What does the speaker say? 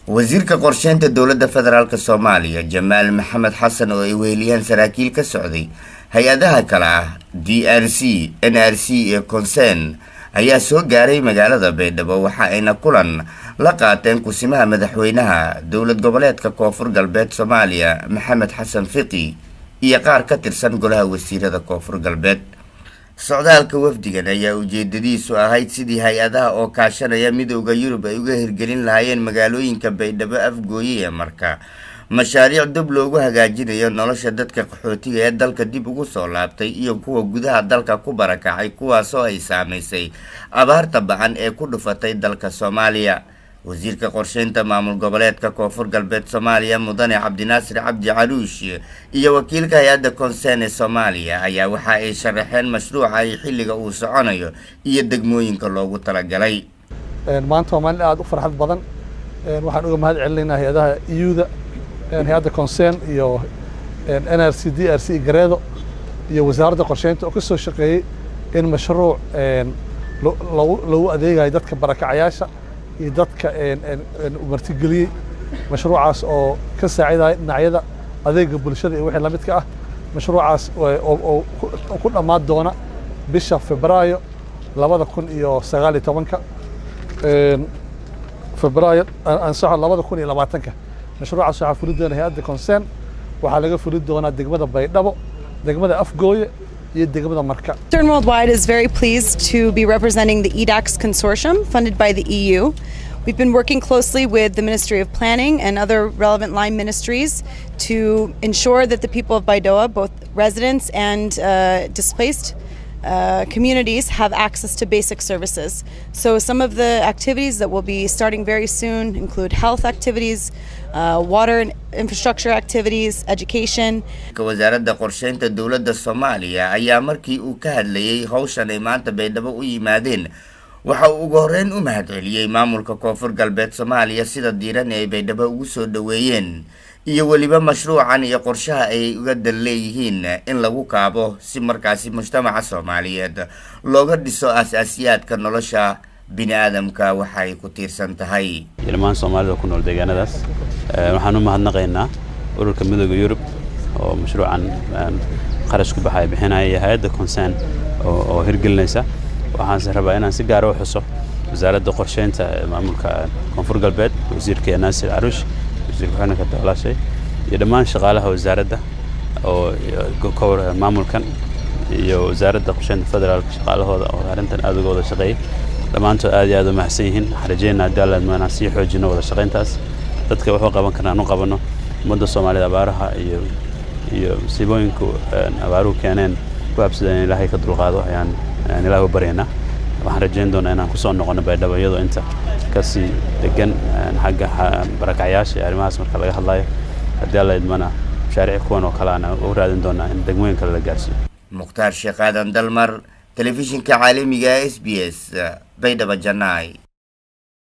wasiirka qorsheynta dowladda federaalka Soomaaliya Jamaal Maxamed Xasan oo ay weheliyeen saraakiil ka socday hay-adaha kala ah DRC, NRC iyo Concern ayaa soo gaaray magaalada Baydhabo waxa ayna kulan la qaateen kusimaha madaxweynaha dowlad goboleedka Koonfur Galbeed Soomaaliya Maxamed Xasan Fiqi iyo qaar ka tirsan golaha wasiirada Koonfur Galbeed. socdaalka wafdigan ayaa ujeedadiisu ahayd sidii hay-adaha oo kaashanaya midowga Yurub ay uga hirgelin lahaayeen magaalooyinka Baydhabo, Afgooye iyo Marka mashaariic dib loogu hagaajinayo nolosha dadka qaxootiga ee dalka dib ugu soo laabtay iyo kuwa gudaha dalka ku barakacay kuwaas oo ay saameysay abaarta ba'an ee ku dhufatay dalka Soomaaliya. wasiirka qorsheynta maamul goboleedka Koonfur Galbeed Soomaaliya Mudane Cabdinaasir Cabdi Caruush iyo wakiilka hay'adda Concern ee Soomaaliya ayaa waxa ay sharaxeen mashruuca ay xilliga uu soconayo iyo degmooyinka loogu talagalay. maanta waa maalin aad u farxad badan waxaan uga mahad celinaynaa hay'adaha EU-da hay'adda Concern iyo NRC, DRC Gareedo iyo wasaaradda qorsheynta oo ka soo shaqeeyay in mashruuc lagu adeegayo dadka barakacayaasha iyo dadka martigeliyay mashruucaas oo ka saaciday dhinacyada adeega bulshada iyo wixii la midka ah. mashruucaas oo ku dhamaad doona bisha Febraayo 2019 Febraayo ansaxo 2020 mashruucaas waxaa fulin doona hay'adda Concern waxaa laga fulin doonaa degmada Baydhabo, degmada Afgooye iyo degmada Marka. Concern Worldwide is very pleased to be representing the EDAX consortium funded by the EU. We've been working closely with the Ministry of Planning and other relevant line ministries to ensure that the people of Baidoa, both residents and displaced communities, have access to basic services. So some of the activities that will be starting very soon include health activities, water and infrastructure activities, education. wasaaradda qorsheynta dowladda Soomaaliya ayaa markii uu ka hadlayay hawshan ay maanta Baydhabo u yimaadeen waxa uu ugu horreyn u mahadceliyay maamulka Koonfur Galbeed Soomaaliya sida diiran ay Baydhabo ugu soo dhaweeyeen iyo waliba mashruucan iyo qorshaha ay uga daleeyihiin in lagu kaabo si markaasi mujtamaca Soomaaliyeed looga dhiso asaasiyaadka nolosha bini'aadamka waxa ay ku tiirsan tahay. ilmaan Soomaalida ku nool deegaanadaas waxaan u mahadnaqaynaa ururka midowga Yurub oo mashruucan qarash ku baxay bixinaya hay'adda Concern oo hirgelinaysa. waxaan rabaa inaan si gaar ah u xuso wasaaradda qorsheynta maamulka Koonfur Galbeed wasiirka Naasir Caruush wasiirka xanaanka dawladda iyo dhammaan shaqaalaha wasaaradda oo ka maamulkan iyo wasaaradda qorsheynta federaalka shaqaalahooda oo arrintan aad uga wada shaqeeyay dhammaantood aad iyo aad u mahadsan yihiin. xarajeenna daalad maana si xoojino wada shaqeyntaas dadka wuxuu qaban karnaa inuu qabano ummadda Soomaalida abaaraha iyo sibooyinku abaaruhu keeneen ku habsadeen Ilaahay ka dulqaado ayaan Ilaahay u baryaynaa. waxaan rajeyn doonaa inaan ku soo noqono Baydhabo iyadoo inta kasii degan xagga barakacayaasha iyo arrimahaas marka laga hadlayo haddii alla idmana mashaariic kuwan oo kale aan u raadin doonaa in degmooyin kale la gaarsiiyo. Mukhtaar Sheekh Aadan Dalmar, telefishinka caalamiga SBS, Baydhabo Janay.